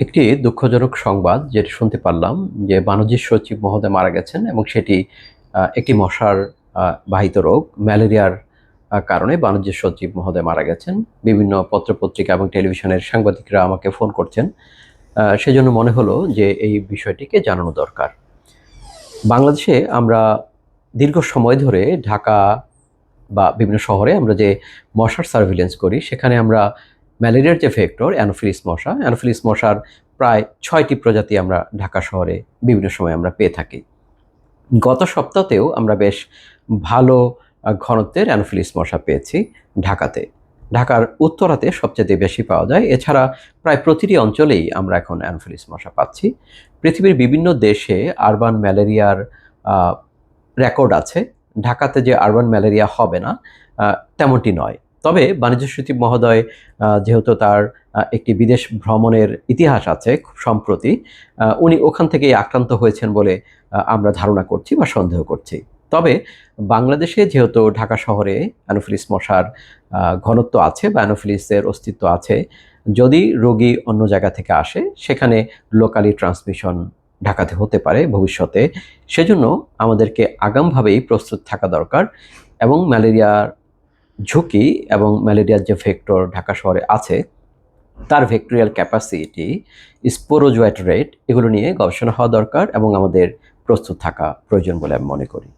একটি দুঃখজনক সংবাদ যেটি শুনতে পারলাম যে বাণিজ্য সচিব মহোদয় মারা গেছেন এবং সেটি একটি মশার বাহিত রোগ ম্যালেরিয়ার কারণে বাণিজ্য সচিব মহোদয় মারা গেছেন। বিভিন্ন পত্রপত্রিকা এবং টেলিভিশনের সাংবাদিকরা আমাকে ফোন করছেন। সেজন্য মনে হলো যে এই বিষয়টিকে জানানো দরকার। বাংলাদেশে আমরা দীর্ঘ সময় ধরে ঢাকা বা বিভিন্ন শহরে আমরা যে মশার সার্ভিলেন্স করি, সেখানে আমরা ম্যালেরিয়ার যে ভেক্টর অ্যানোফিলিস মশার প্রায় ৬টি প্রজাতি আমরা ঢাকা শহরে বিভিন্ন সময় আমরা পেয়ে থাকি। গত সপ্তাহতেও আমরা বেশ ভালো ঘনত্বের অ্যানোফিলিস মশা পেয়েছি ঢাকাতে। ঢাকার উত্তরাতে সবচাইতে বেশি পাওয়া যায়। এছাড়া প্রায় প্রতিটি অঞ্চলেই আমরা এখন অ্যানোফিলিস মশা পাচ্ছি। পৃথিবীর বিভিন্ন দেশে আরবান ম্যালেরিয়ার আ রেকর্ড আছে। ঢাকাতে যে আরবান ম্যালেরিয়া হবে না, তেমনটি নয়। তবে বাণিজ্য সচিব মহোদয় যেহেতু তার একটি বিদেশ ভ্রমণের ইতিহাস আছে খুব সম্প্রতি, উনি ওখান থেকেই আক্রান্ত হয়েছেন বলে আমরা ধারণা করছি বা সন্দেহ করছি। তবে বাংলাদেশে যেহেতু ঢাকা শহরে অ্যানোফিলিস মশার ঘনত্ব আছে বা অ্যানোফিলিসের অস্তিত্ব আছে, যদি রোগী অন্য জায়গা থেকে আসে সেখানে লোকালি ট্রান্সমিশন ঢাকাতে হতে পারে ভবিষ্যতে। সেজন্য আমাদেরকে আগামভাবেই প্রস্তুত থাকা দরকার এবং ম্যালেরিয়ার ঝুঁকি এবং ম্যালেরিয়ার যে ভেক্টর ঢাকা শহরে আছে তার ভেক্টোরিয়াল ক্যাপাসিটি, স্পোরোজোয়েট রেট এগুলো নিয়ে গবেষণা হওয়া দরকার এবং আমাদের প্রস্তুত থাকা প্রয়োজন বলে আমি মনে করি।